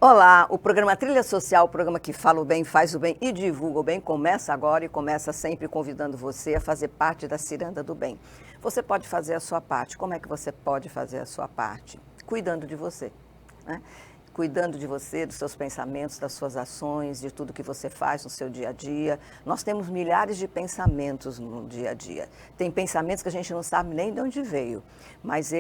Olá, o programa Trilha Social, o programa que fala o bem, faz o bem e divulga o bem, começa agora e começa sempre convidando você a fazer parte da ciranda do bem. Você pode fazer a sua parte. Como é que você pode fazer a sua parte? Cuidando de você, né? Cuidando de você, dos seus pensamentos, das suas ações, de tudo que você faz no seu dia a dia. Nós temos milhares de pensamentos no dia a dia. Tem pensamentos que a gente não sabe nem de onde veio, mas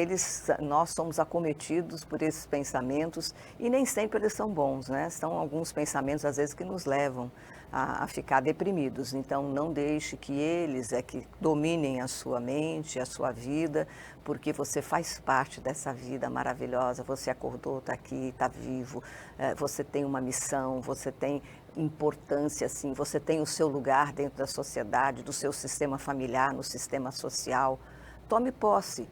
nós somos acometidos por esses pensamentos e nem sempre eles são bons, né? São alguns pensamentos, às vezes, que nos levam a ficar deprimidos. Então, não deixe que eles que dominem a sua mente, a sua vida, porque você faz parte dessa vida maravilhosa. Você acordou, está aqui, está vivo, você tem uma missão, você tem importância, assim, você tem o seu lugar dentro da sociedade, do seu sistema familiar, no sistema social. Tome posse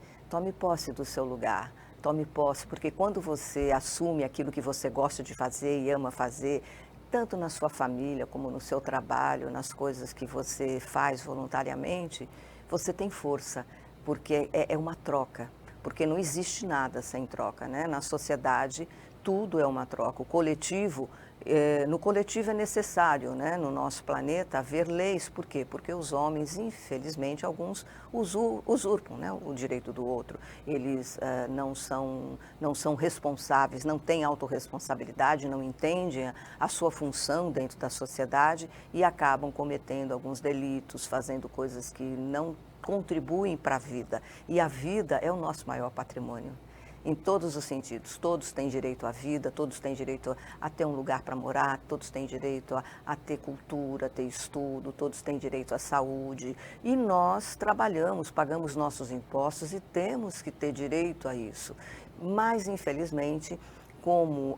do seu lugar. Tome posse, porque quando você assume aquilo que você gosta de fazer e ama fazer, tanto na sua família como no seu trabalho, nas coisas que você faz voluntariamente, você tem força, porque é uma troca, porque não existe nada sem troca, né? Na sociedade, tudo é uma troca. No coletivo é necessário, né, no nosso planeta, haver leis. Por quê? Porque os homens, infelizmente, alguns usurpam, né, o direito do outro. Eles não são responsáveis, não têm autorresponsabilidade, não entendem a sua função dentro da sociedade e acabam cometendo alguns delitos, fazendo coisas que não contribuem para a vida. E a vida é o nosso maior patrimônio. Em todos os sentidos, todos têm direito à vida, todos têm direito a ter um lugar para morar, todos têm direito a ter cultura, a ter estudo, todos têm direito à saúde. E nós trabalhamos, pagamos nossos impostos e temos que ter direito a isso. Mas, infelizmente, como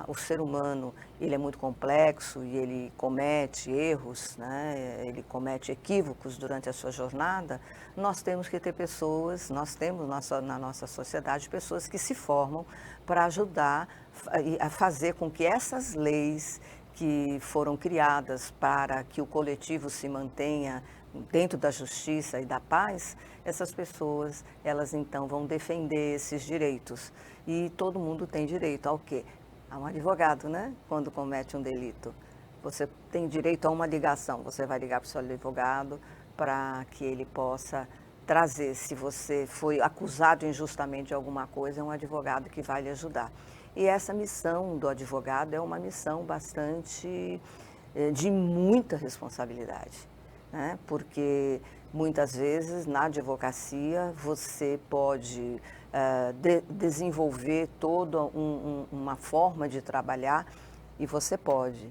o ser humano ele é muito complexo e ele comete erros, né? Ele comete equívocos durante a sua jornada, nós temos que ter pessoas, nós temos na nossa sociedade pessoas que se formam para ajudar a fazer com que essas leis que foram criadas para que o coletivo se mantenha dentro da justiça e da paz, essas pessoas, elas então vão defender esses direitos. E todo mundo tem direito ao quê? A um advogado, né? Quando comete um delito. Você tem direito a uma ligação. Você vai ligar para o seu advogado para que ele possa trazer. Se você foi acusado injustamente de alguma coisa, é um advogado que vai lhe ajudar. E essa missão do advogado é uma missão bastante de muita responsabilidade, né? Porque muitas vezes na advocacia você pode desenvolver toda uma forma de trabalhar e você pode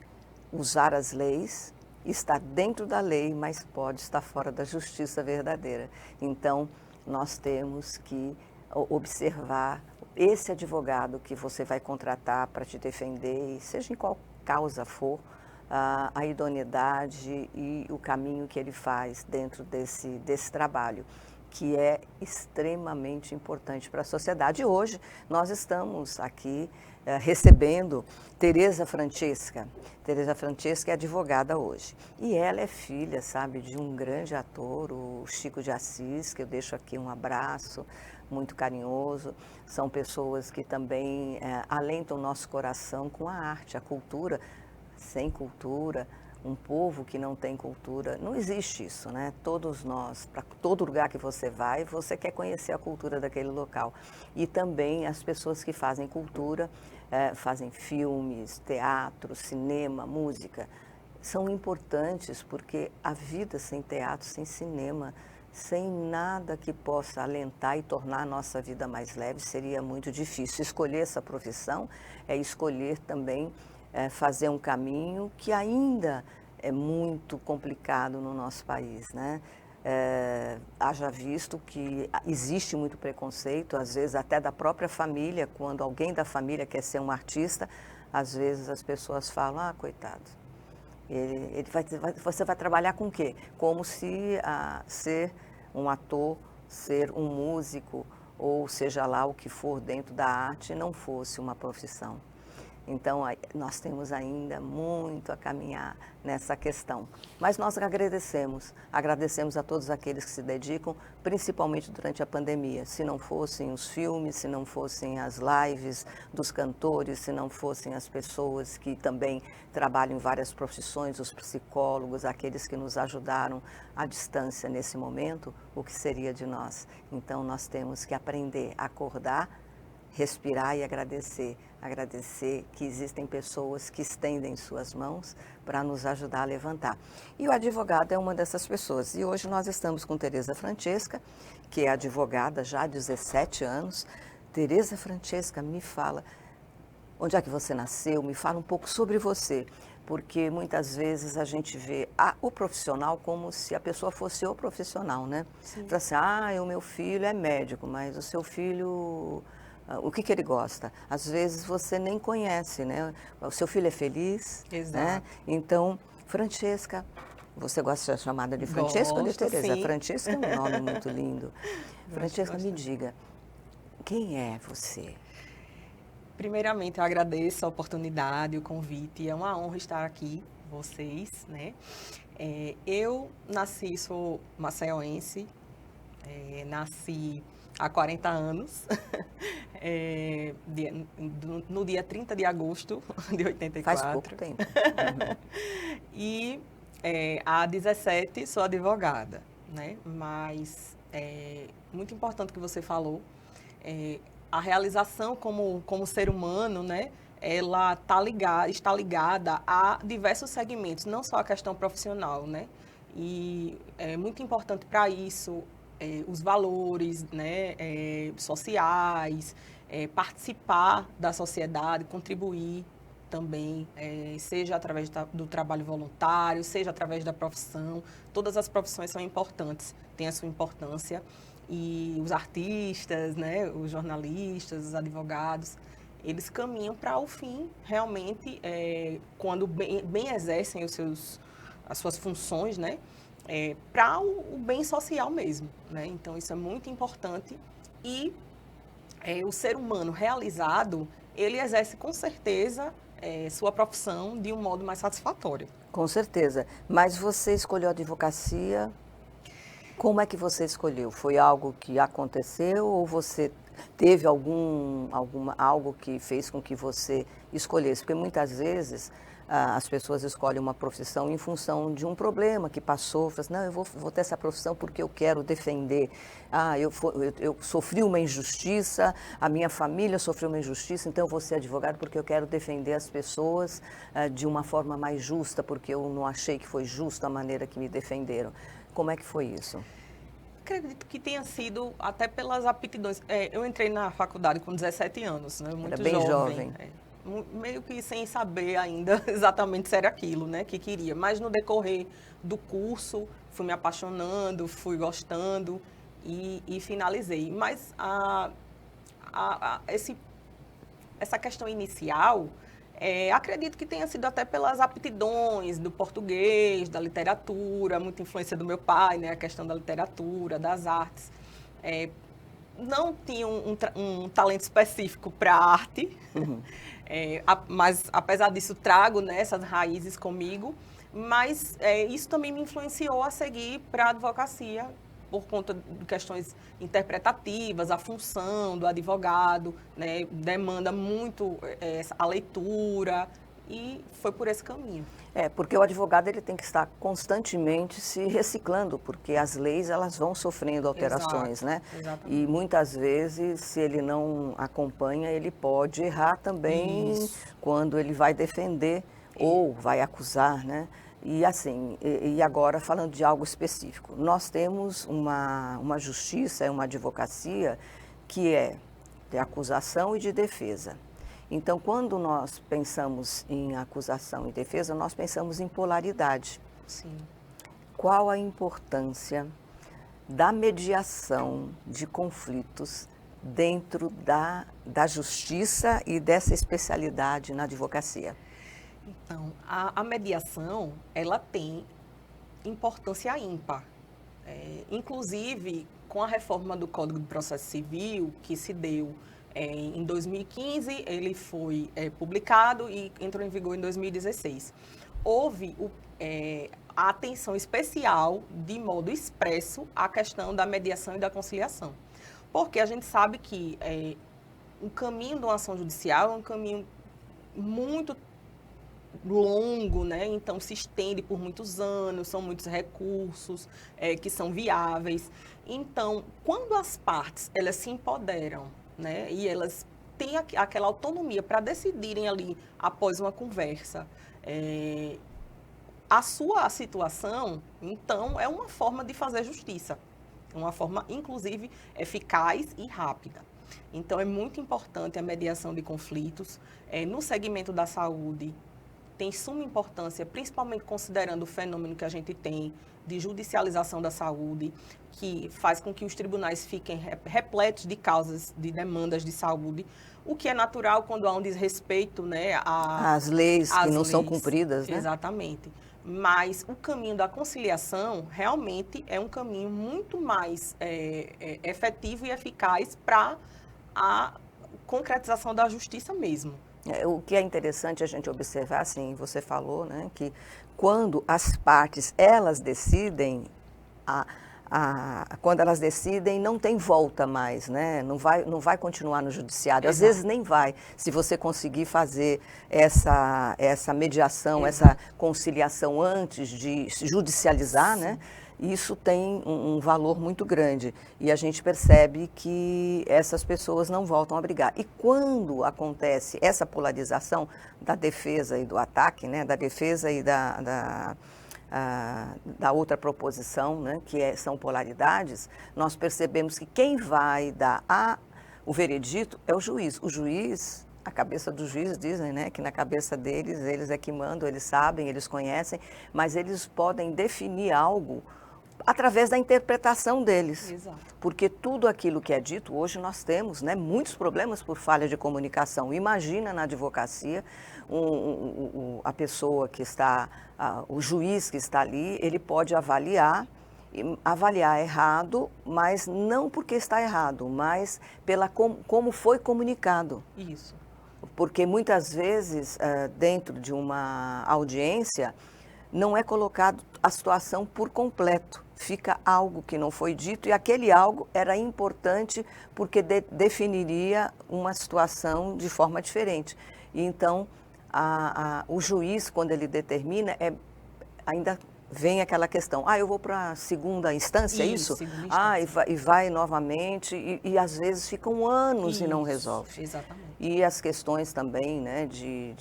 usar as leis, estar dentro da lei, mas pode estar fora da justiça verdadeira. Então, nós temos que observar esse advogado que você vai contratar para te defender, seja em qual causa for, a idoneidade e o caminho que ele faz dentro desse trabalho, que é extremamente importante para a sociedade. E hoje nós estamos aqui recebendo Tereza Francesca. Tereza Francesca é advogada hoje. E ela é filha, sabe, de um grande ator, o Chico de Assis, que eu deixo aqui um abraço muito carinhoso. São pessoas que também alentam o nosso coração com a arte, a cultura. Sem cultura, um povo que não tem cultura, não existe isso, né? Todos nós, para todo lugar que você vai, você quer conhecer a cultura daquele local. E também as pessoas que fazem cultura, fazem filmes, teatro, cinema, música, são importantes porque a vida sem teatro, sem cinema, sem nada que possa alentar e tornar a nossa vida mais leve, seria muito difícil. Escolher essa profissão é escolher também fazer um caminho que ainda é muito complicado no nosso país, né? Haja visto que existe muito preconceito, às vezes até da própria família, quando alguém da família quer ser um artista, às vezes as pessoas falam, coitado, você vai trabalhar com o quê? Como se ser um ator, ser um músico, ou seja lá o que for dentro da arte, não fosse uma profissão. Então, nós temos ainda muito a caminhar nessa questão. Mas nós agradecemos a todos aqueles que se dedicam, principalmente durante a pandemia. Se não fossem os filmes, se não fossem as lives dos cantores, se não fossem as pessoas que também trabalham em várias profissões, os psicólogos, aqueles que nos ajudaram à distância nesse momento, o que seria de nós? Então, nós temos que aprender a acordar, respirar e agradecer. Agradecer que existem pessoas que estendem suas mãos para nos ajudar a levantar. E o advogado é uma dessas pessoas. E hoje nós estamos com Tereza Francesca, que é advogada já há 17 anos. Tereza Francesca, me fala, onde é que você nasceu? Me fala um pouco sobre você. Porque muitas vezes a gente vê o profissional como se a pessoa fosse o profissional, né? Fala assim, o meu filho é médico, mas o seu filho... O que ele gosta? Às vezes você nem conhece, né? O seu filho é feliz, né? Então, Francesca, você gosta de ser chamada de Francesca ou de Tereza? Sim. Francesca é um nome muito lindo. Francesca, me diga, quem é você? Primeiramente, eu agradeço a oportunidade, o convite. É uma honra estar aqui, vocês, né? Eu sou maceioense, nasci há 40 anos, no dia 30 de agosto de 84. Faz pouco tempo. E há 17 sou advogada, né? Mas muito importante que você falou, a realização como ser humano, né? Ela está ligada a diversos segmentos, não só a questão profissional, né? E é muito importante para isso os valores, né, sociais, participar da sociedade, contribuir também, seja através do trabalho voluntário, seja através da profissão. Todas as profissões são importantes, têm a sua importância. E os artistas, né, os jornalistas, os advogados, eles caminham para o fim, realmente, quando bem exercem as suas funções, né, para o bem social mesmo, né? Então, isso é muito importante e o ser humano realizado, ele exerce com certeza sua profissão de um modo mais satisfatório. Com certeza. Mas você escolheu a advocacia, como é que você escolheu? Foi algo que aconteceu ou você teve algo que fez com que você escolhesse? Porque muitas vezes as pessoas escolhem uma profissão em função de um problema que passou. Falam assim, não, eu vou ter essa profissão porque eu quero defender. Eu sofri uma injustiça, a minha família sofreu uma injustiça, então eu vou ser advogado porque eu quero defender as pessoas de uma forma mais justa, porque eu não achei que foi justa a maneira que me defenderam. Como é que foi isso? Acredito que tenha sido até pelas aptidões. Eu entrei na faculdade com 17 anos, né? Muito Era bem jovem. Meio que sem saber ainda exatamente se era aquilo, né, que queria. Mas no decorrer do curso, fui me apaixonando, fui gostando e finalizei. Mas essa questão inicial, acredito que tenha sido até pelas aptidões do português, da literatura, muita influência do meu pai, né, a questão da literatura, das artes. Não tinha um talento específico para a arte, mas apesar disso trago, né, essas raízes comigo, mas isso também me influenciou a seguir para a advocacia por conta de questões interpretativas, a função do advogado, né, demanda muito a leitura e foi por esse caminho. Porque o advogado ele tem que estar constantemente se reciclando, porque as leis elas vão sofrendo alterações, né? Exatamente. E muitas vezes, se ele não acompanha, ele pode errar também quando ele vai defender ou vai acusar, né? E assim, e agora falando de algo específico, nós temos uma justiça, uma advocacia que é de acusação e de defesa. Então, quando nós pensamos em acusação e defesa, nós pensamos em polaridade. Sim. Qual a importância da mediação de conflitos dentro da justiça e dessa especialidade na advocacia? Então, a mediação, ela tem importância ímpar. Inclusive, com a reforma do Código de Processo Civil, que se deu Em 2015, ele foi publicado e entrou em vigor em 2016. Houve a atenção especial, de modo expresso, à questão da mediação e da conciliação. Porque a gente sabe que o caminho de uma ação judicial é um caminho muito longo, né? Então se estende por muitos anos, são muitos recursos que são viáveis. Então, quando as partes elas se empoderam, né? E elas têm aquela autonomia para decidirem ali após uma conversa a sua situação, então é uma forma de fazer justiça, uma forma inclusive eficaz e rápida. Então é muito importante a mediação de conflitos no segmento da saúde. Tem suma importância, principalmente considerando o fenômeno que a gente tem de judicialização da saúde, que faz com que os tribunais fiquem repletos de causas, de demandas de saúde, o que é natural quando há um desrespeito, né, às leis que não são cumpridas, né? Exatamente. Mas o caminho da conciliação realmente é um caminho muito mais efetivo e eficaz para a concretização da justiça mesmo. O que é interessante a gente observar, assim, você falou, né, que quando as partes, elas decidem, quando elas decidem, não tem volta mais, né? Não vai continuar no judiciário. Às vezes nem vai, se você conseguir fazer essa mediação, essa conciliação antes de judicializar, né? Isso tem um valor muito grande e a gente percebe que essas pessoas não voltam a brigar. E quando acontece essa polarização da defesa e do ataque, né, da defesa e da outra proposição, né, que são polaridades, nós percebemos que quem vai dar o veredito é o juiz. O juiz, a cabeça do juiz, dizem, né, que na cabeça deles, eles é que mandam, eles sabem, eles conhecem, mas eles podem definir algo através da interpretação deles. Exato. Porque tudo aquilo que é dito, hoje nós temos, né, muitos problemas por falha de comunicação. Imagina na advocacia, a pessoa que está, o juiz que está ali, ele pode avaliar errado, mas não porque está errado, mas como foi comunicado. Isso. Porque muitas vezes, dentro de uma audiência, não é colocado a situação por completo. Fica algo que não foi dito e aquele algo era importante porque definiria uma situação de forma diferente. E então, o juiz, quando ele determina, ainda vem aquela questão, eu vou para a segunda instância, é isso? Segunda instância. E vai novamente, e às vezes ficam anos e não resolve. Exatamente. E as questões também, né, de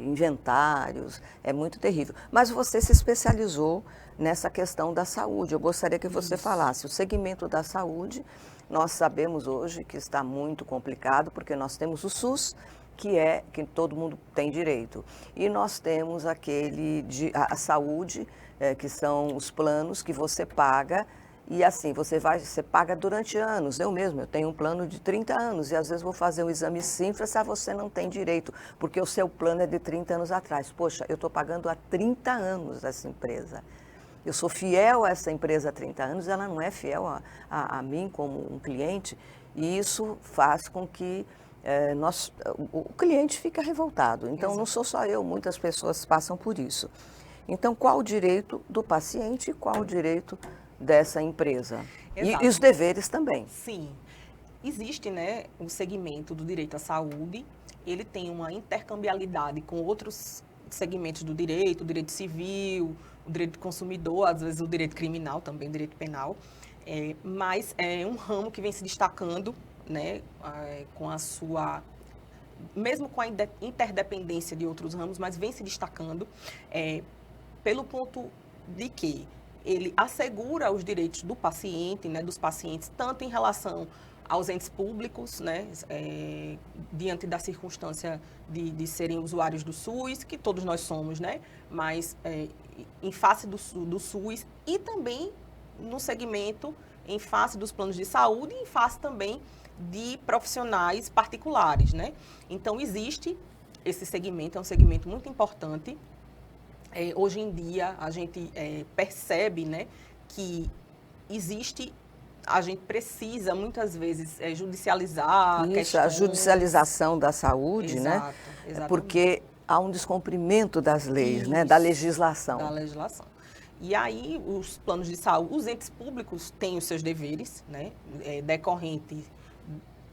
inventários, é muito terrível. Mas você se especializou nessa questão da saúde. Eu gostaria que você falasse. O segmento da saúde, nós sabemos hoje que está muito complicado, porque nós temos o SUS, que todo mundo tem direito. E nós temos a saúde, que são os planos que você paga, e assim, você paga durante anos. Eu tenho um plano de 30 anos, e às vezes vou fazer um exame simples, você não tem direito, porque o seu plano é de 30 anos atrás. Poxa, eu estou pagando há 30 anos essa empresa. Eu sou fiel a essa empresa há 30 anos, ela não é fiel a mim como um cliente, e isso faz com que o cliente fica revoltado. Então, Exato. Não sou só eu, muitas pessoas passam por isso. Então, qual o direito do paciente e qual o direito dessa empresa? E os deveres também. Sim. Existe, né, o segmento do direito à saúde, ele tem uma intercambiabilidade com outros segmentos do direito, o direito civil, o direito do consumidor, às vezes o direito criminal também, o direito penal, mas é um ramo que vem se destacando, né, com a sua, mesmo com a interdependência de outros ramos, mas vem se destacando pelo ponto de que ele assegura os direitos do paciente, né, dos pacientes, tanto em relação aos entes públicos, né, diante da circunstância de serem usuários do SUS, que todos nós somos, né, mas em face do SUS e também no segmento em face dos planos de saúde e em face também de profissionais particulares, né. Então, existe esse segmento, é um segmento muito importante. Hoje em dia, a gente percebe, né, que existe a gente precisa, muitas vezes, judicializar Isso, a questões. judicialização da saúde, né? Exato, exatamente. Porque há um descumprimento das leis, né? Da Isso, legislação. Da legislação. E aí, os planos de saúde, os entes públicos têm os seus deveres, né?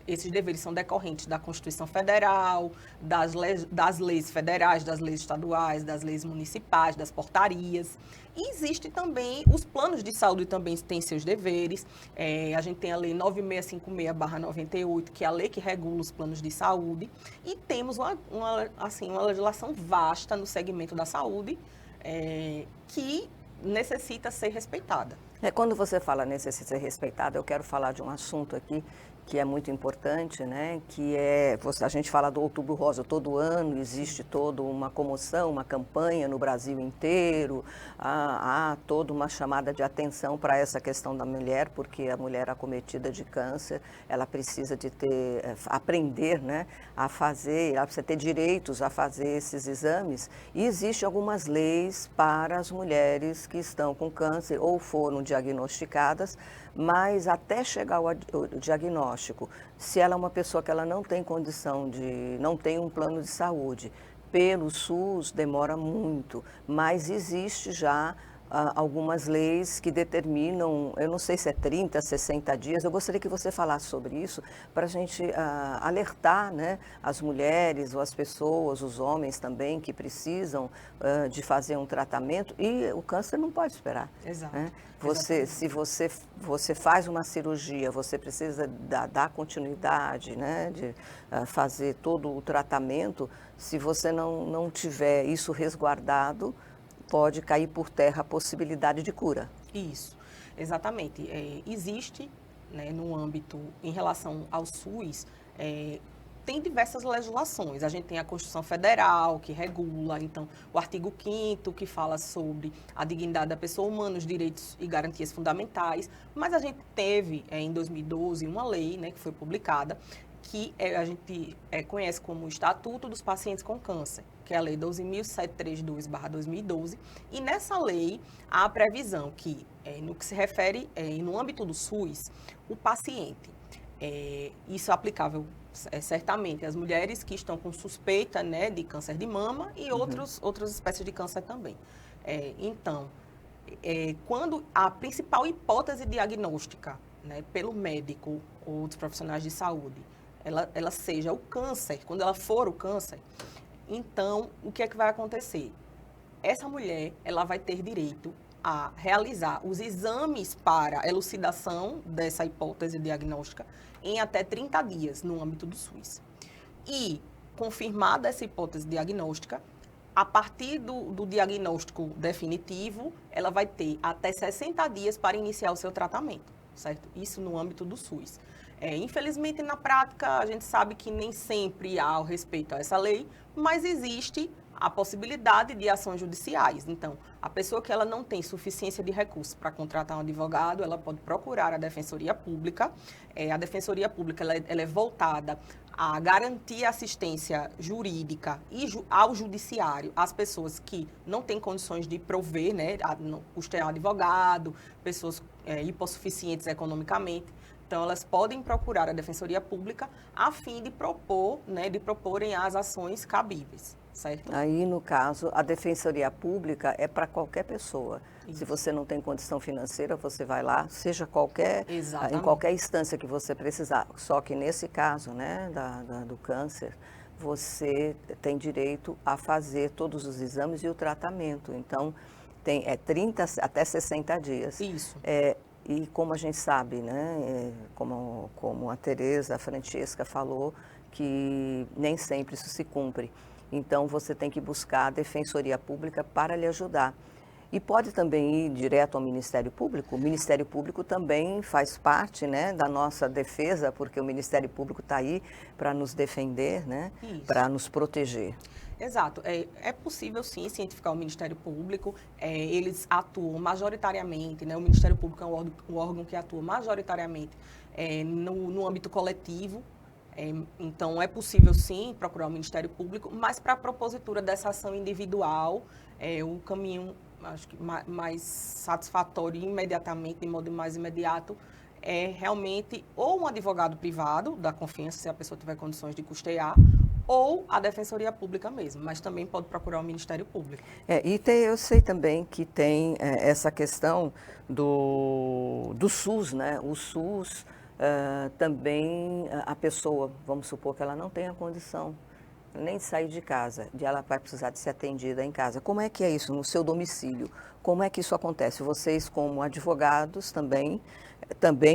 Esses deveres são decorrentes da Constituição Federal, das leis federais, das leis estaduais, das leis municipais, das portarias. E existe também, os planos de saúde também têm seus deveres. A gente tem a Lei 9656/98, que é a lei que regula os planos de saúde. E temos uma legislação vasta no segmento da saúde, que necessita ser respeitada. Quando você fala necessita ser respeitada, eu quero falar de um assunto aqui que é muito importante, né? Que a gente fala do Outubro Rosa todo ano, existe toda uma comoção, uma campanha no Brasil inteiro, há toda uma chamada de atenção para essa questão da mulher, porque a mulher acometida de câncer, ela precisa de aprender, né? A fazer, ela precisa ter direitos a fazer esses exames, e existem algumas leis para as mulheres que estão com câncer ou foram diagnosticadas, mas até chegar ao diagnóstico, se ela é uma pessoa que ela não tem condição não tem um plano de saúde, pelo SUS demora muito, mas existe já algumas leis que determinam, eu não sei se é 30, 60 dias, eu gostaria que você falasse sobre isso, para a gente alertar, né, as mulheres ou as pessoas, os homens também, que precisam de fazer um tratamento, e o câncer não pode esperar. Exato. Né? Se você faz uma cirurgia, você precisa dar continuidade, né, de fazer todo o tratamento. Se você não tiver isso resguardado, pode cair por terra a possibilidade de cura. Isso, exatamente. Existe, né, no âmbito, em relação ao SUS, tem diversas legislações. A gente tem a Constituição Federal, que regula, então, o artigo 5º, que fala sobre a dignidade da pessoa humana, os direitos e garantias fundamentais, mas a gente teve, em 2012, uma lei, né, que foi publicada, que a gente conhece como o Estatuto dos Pacientes com Câncer, que é a Lei 12.732/2012, e nessa lei há a previsão que, no que se refere, no âmbito do SUS, o paciente, isso é aplicável certamente às mulheres que estão com suspeita, né, de câncer de mama e outras espécies de câncer também. Então, quando a principal hipótese diagnóstica, né, pelo médico ou dos profissionais de saúde, ela seja o câncer, quando ela for o câncer, então, o que é que vai acontecer? Essa mulher, ela vai ter direito a realizar os exames para elucidação dessa hipótese diagnóstica em até 30 dias no âmbito do SUS. E, confirmada essa hipótese diagnóstica, a partir do diagnóstico definitivo, ela vai ter até 60 dias para iniciar o seu tratamento, certo? Isso no âmbito do SUS. Infelizmente, na prática, a gente sabe que nem sempre há o respeito a essa lei, mas existe a possibilidade de ações judiciais. Então, a pessoa que ela não tem suficiência de recursos para contratar um advogado, ela pode procurar a Defensoria Pública. A Defensoria Pública ela é voltada a garantir assistência jurídica e ao judiciário às pessoas que não têm condições de prover, né, custear advogado, pessoas hipossuficientes economicamente. Então, elas podem procurar a Defensoria Pública a fim de proporem as ações cabíveis, certo? Aí, no caso, a Defensoria Pública é para qualquer pessoa. Isso. Se você não tem condição financeira, você vai lá, seja em qualquer instância que você precisar. Só que nesse caso, né, do câncer, você tem direito a fazer todos os exames e o tratamento. Então, tem 30 até 60 dias. Isso. E como a gente sabe, né, como a Tereza, a Francesca falou, que nem sempre isso se cumpre. Então, você tem que buscar a Defensoria Pública para lhe ajudar. E pode também ir direto ao Ministério Público. O Ministério Público também faz parte, né, da nossa defesa, porque o Ministério Público está aí para nos defender, né, para nos proteger. Exato. É possível, sim, cientificar o Ministério Público. Eles atuam majoritariamente, né? O Ministério Público é um órgão que atua majoritariamente no âmbito coletivo. Então, é possível, sim, procurar o Ministério Público, mas para a propositura dessa ação individual, o caminho, acho que mais satisfatório imediatamente, de modo mais imediato, é realmente ou um advogado privado da confiança, se a pessoa tiver condições de custear, ou a Defensoria Pública mesmo, mas também pode procurar o Ministério Público. Eu sei também que tem essa questão do SUS, né? O SUS também, a pessoa, vamos supor que ela não tenha condição nem de sair de casa, ela vai precisar de ser atendida em casa. Como é que é isso no seu domicílio? Como é que isso acontece? Vocês, como advogados também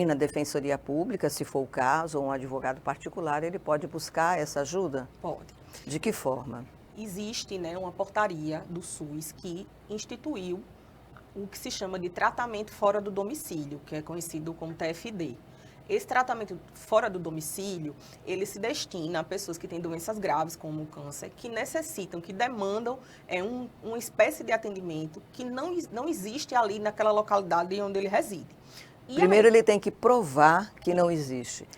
na Defensoria Pública, se for o caso, ou um advogado particular, ele pode buscar essa ajuda? Pode. De que forma? Existe, né, uma portaria do SUS que instituiu o que se chama de tratamento fora do domicílio, que é conhecido como TFD. Esse tratamento fora do domicílio, ele se destina a pessoas que têm doenças graves, como o câncer, que necessitam, que demandam uma espécie de atendimento que não existe ali naquela localidade onde ele reside. Primeiro ele tem que provar que não existe.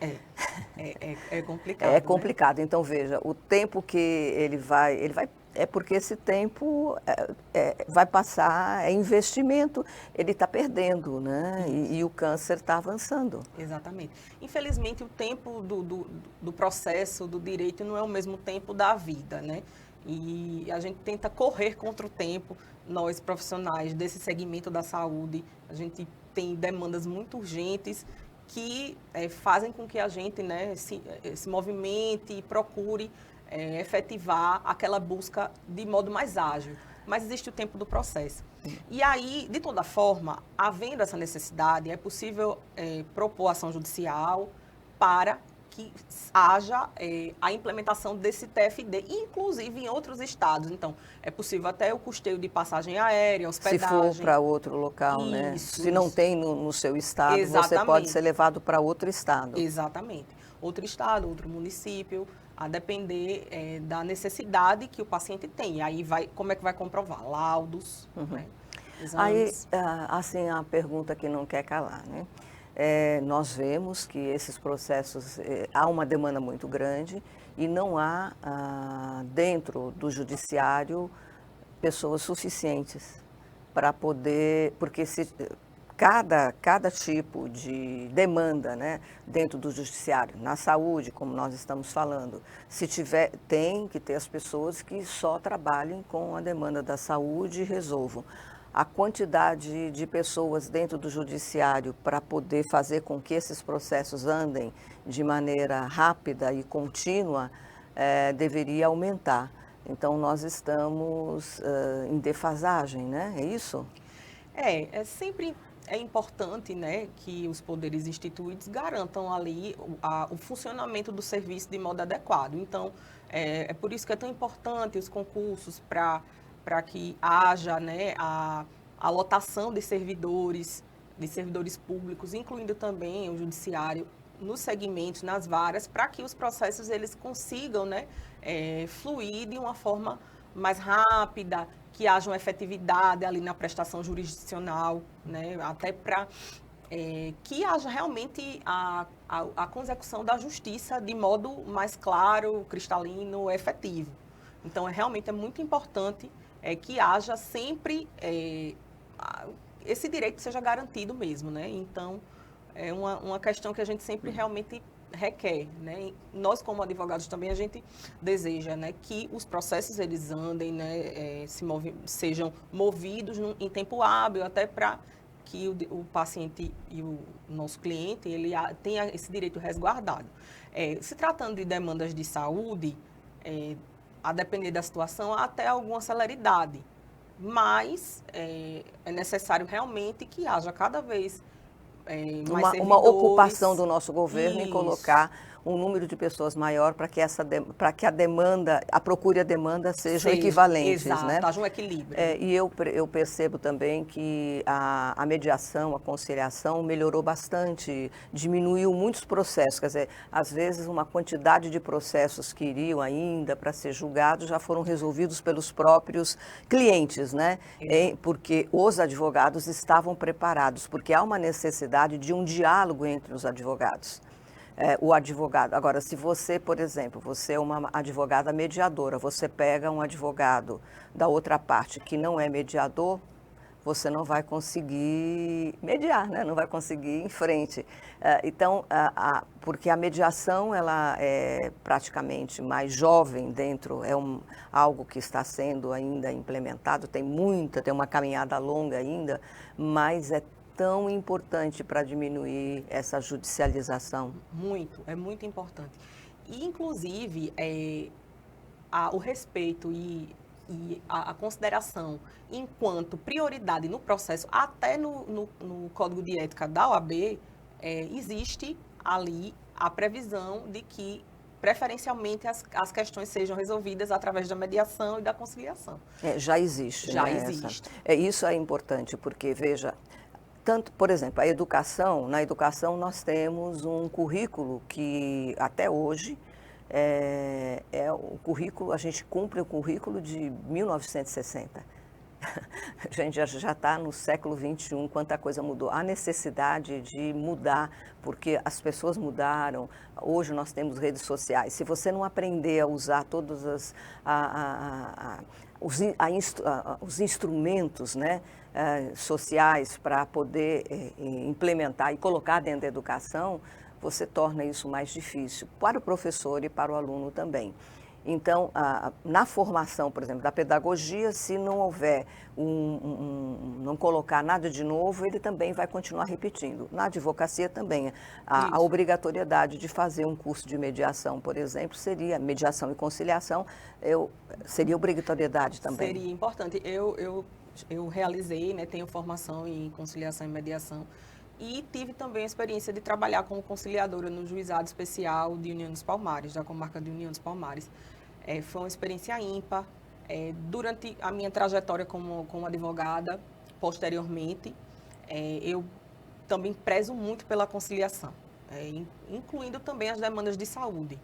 É complicado. É complicado. Né? Então, veja, o tempo que ele vai é porque esse tempo vai passar, é investimento, ele está perdendo, né? E o câncer está avançando. Exatamente. Infelizmente, o tempo do processo, do direito, não é o mesmo tempo da vida, né? E a gente tenta correr contra o tempo, nós profissionais desse segmento da saúde, a gente tem demandas muito urgentes que fazem com que a gente, né, se movimente e procure efetivar aquela busca de modo mais ágil. Mas existe o tempo do processo. E aí, de toda forma, havendo essa necessidade, é possível propor ação judicial para que haja a implementação desse TFD, inclusive em outros estados. Então, é possível até o custeio de passagem aérea, hospedagem. Se for para outro local, isso, né? Se não tem no seu estado, exatamente. Você pode ser levado para outro estado. Exatamente. Outro estado, outro município, a depender da necessidade que o paciente tem. E aí, como é que vai comprovar? Laudos, né? Exames. Aí, assim, a pergunta que não quer calar, né? Nós vemos que esses processos, há uma demanda muito grande e não há dentro do judiciário pessoas suficientes para poder, porque cada tipo de demanda, né, dentro do judiciário, na saúde, como nós estamos falando, tem que ter as pessoas que só trabalhem com a demanda da saúde e resolvam. A quantidade de pessoas dentro do judiciário para poder fazer com que esses processos andem de maneira rápida e contínua deveria aumentar. Então, nós estamos em defasagem, né? É isso? Sempre é importante, né, que os poderes instituídos garantam ali o funcionamento do serviço de modo adequado. Então, é por isso que é tão importante os concursos para que haja, né, a lotação de servidores públicos, incluindo também o judiciário, nos segmentos, nas varas, para que os processos eles consigam, né, fluir de uma forma mais rápida, que haja uma efetividade ali na prestação jurisdicional, né, até para que haja realmente a consecução da justiça de modo mais claro, cristalino, efetivo. Então, realmente é muito importante que haja sempre esse direito seja garantido mesmo, né? Então, é uma questão que a gente sempre realmente requer, né? Nós, como advogados, também a gente deseja, né, que os processos eles andem, né, sejam movidos em tempo hábil, até para que o paciente e o nosso cliente ele tenha esse direito resguardado. Se tratando de demandas de saúde, a depender da situação, há até alguma celeridade, mas é necessário realmente que haja cada vez mais uma ocupação do nosso governo em colocar um número de pessoas maior para que a demanda, a procura e a demanda sejam equivalentes, exato, né? Haja um equilíbrio. E eu percebo também que a mediação, a conciliação melhorou bastante, diminuiu muitos processos, quer dizer, às vezes uma quantidade de processos que iriam ainda para ser julgados já foram resolvidos pelos próprios clientes, né? Porque os advogados estavam preparados, porque há uma necessidade de um diálogo entre os advogados. O advogado. Agora, se você, por exemplo, você é uma advogada mediadora, você pega um advogado da outra parte que não é mediador, você não vai conseguir mediar, né? Não vai conseguir ir em frente. Então, porque a mediação ela é praticamente mais jovem dentro, algo que está sendo ainda implementado, tem uma caminhada longa ainda, mas é tão importante para diminuir essa judicialização. É muito importante. E, inclusive, o respeito e a consideração enquanto prioridade no processo, até no Código de Ética da OAB, existe ali a previsão de que, preferencialmente, as questões sejam resolvidas através da mediação e da conciliação. Já existe. Já existe. Isso é importante, porque, veja, tanto, por exemplo, na educação nós temos um currículo que, até hoje, o currículo, a gente cumpre o currículo de 1960. A gente já está no século XXI, quanta coisa mudou. Há necessidade de mudar, porque as pessoas mudaram. Hoje nós temos redes sociais. Se você não aprender a usar todos os instrumentos, né, sociais para poder implementar e colocar dentro da educação, você torna isso mais difícil para o professor e para o aluno também. Então, na formação, por exemplo, da pedagogia, se não houver não colocar nada de novo, ele também vai continuar repetindo. Na advocacia também, a obrigatoriedade de fazer um curso de mediação, por exemplo, seria mediação e conciliação, seria obrigatoriedade também. Seria importante. Eu realizei, né, tenho formação em conciliação e mediação, e tive também a experiência de trabalhar como conciliadora no Juizado Especial de União dos Palmares, da comarca de União dos Palmares. Foi uma experiência ímpar. Durante a minha trajetória como advogada, posteriormente, eu também prezo muito pela conciliação, incluindo também as demandas de saúde.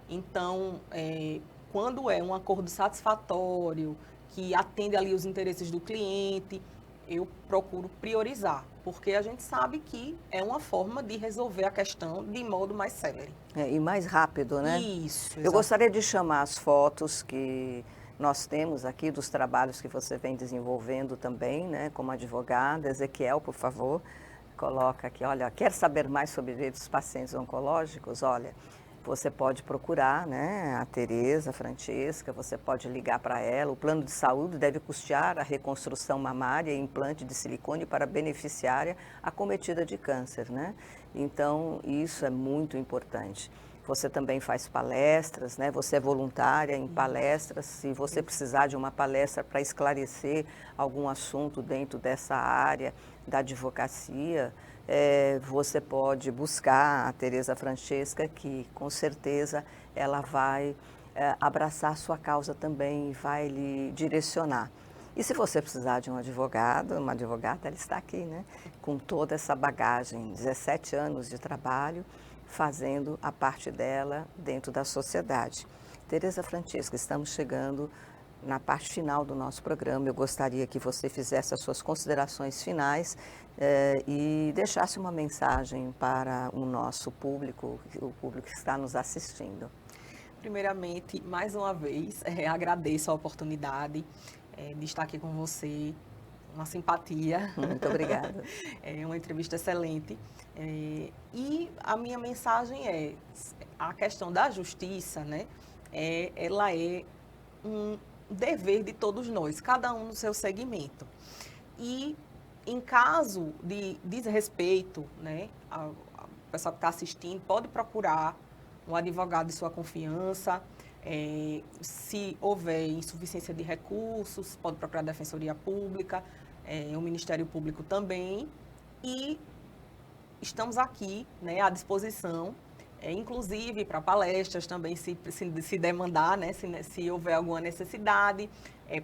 Então, quando é um acordo satisfatório, que atende ali os interesses do cliente, eu procuro priorizar, porque a gente sabe que é uma forma de resolver a questão de modo mais célere. E mais rápido, né? Isso. Eu gostaria de chamar as fotos que nós temos aqui dos trabalhos que você vem desenvolvendo também, né, como advogada. Ezequiel, por favor, coloca aqui. Olha, quer saber mais sobre direitos dos pacientes oncológicos? Olha, você pode procurar, né, a Tereza Francesca, você pode ligar para ela. O plano de saúde deve custear a reconstrução mamária e implante de silicone para beneficiária acometida de câncer, né? Então, isso é muito importante. Você também faz palestras, né? Você é voluntária em palestras. Se você precisar de uma palestra para esclarecer algum assunto dentro dessa área da advocacia, você pode buscar a Tereza Francesca, que com certeza ela vai abraçar a sua causa também e vai lhe direcionar. E se você precisar de um advogado, uma advogada, ela está aqui, né? Com toda essa bagagem, 17 anos de trabalho, fazendo a parte dela dentro da sociedade. Tereza Francesca, estamos chegando na parte final do nosso programa. Eu gostaria que você fizesse as suas considerações finais e deixasse uma mensagem para o nosso público, o público que está nos assistindo. Primeiramente, mais uma vez, agradeço a oportunidade de estar aqui com você, uma simpatia. Muito obrigada. É uma entrevista excelente. E a minha mensagem a questão da justiça, né? Ela é um dever de todos nós, cada um no seu segmento. E em caso de desrespeito, né, a pessoa que está assistindo pode procurar um advogado de sua confiança. Se houver insuficiência de recursos, pode procurar a Defensoria Pública, o Ministério Público também. E estamos aqui, né, à disposição, inclusive para palestras também, se demandar, né, se houver alguma necessidade,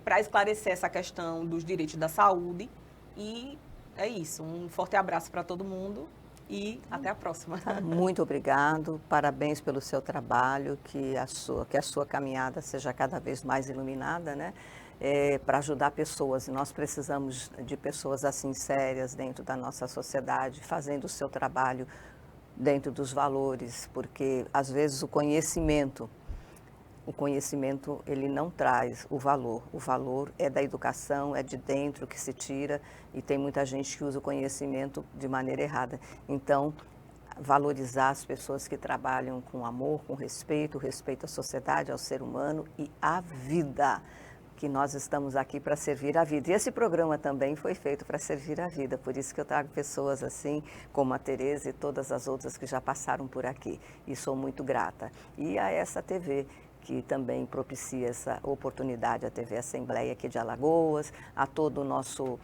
para esclarecer essa questão dos direitos da saúde. E é isso, um forte abraço para todo mundo e até a próxima. Muito obrigado, parabéns pelo seu trabalho, que a sua caminhada seja cada vez mais iluminada, né? Para ajudar pessoas. E nós precisamos de pessoas assim sérias dentro da nossa sociedade, fazendo o seu trabalho dentro dos valores, porque às vezes o conhecimento o conhecimento ele não traz o valor é da educação, é de dentro que se tira e tem muita gente que usa o conhecimento de maneira errada. Então, valorizar as pessoas que trabalham com amor, com respeito à sociedade, ao ser humano e à vida, que nós estamos aqui para servir a vida. E esse programa também foi feito para servir a vida, por isso que eu trago pessoas assim, como a Tereza e todas as outras que já passaram por aqui. E sou muito grata. E a essa TV, que também propicia essa oportunidade, a TV Assembleia aqui de Alagoas, a todo o nosso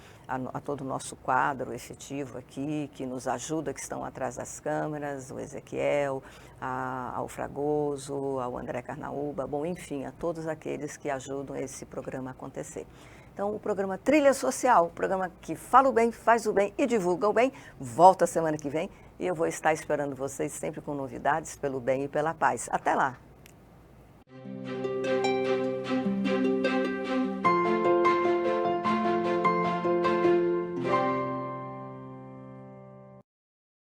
quadro efetivo aqui, que nos ajuda, que estão atrás das câmeras, o Ezequiel, ao Fragoso, ao André Carnaúba, bom, enfim, a todos aqueles que ajudam esse programa a acontecer. Então, o programa Trilha Social, o programa que fala o bem, faz o bem e divulga o bem, volta semana que vem e eu vou estar esperando vocês sempre com novidades pelo bem e pela paz. Até lá!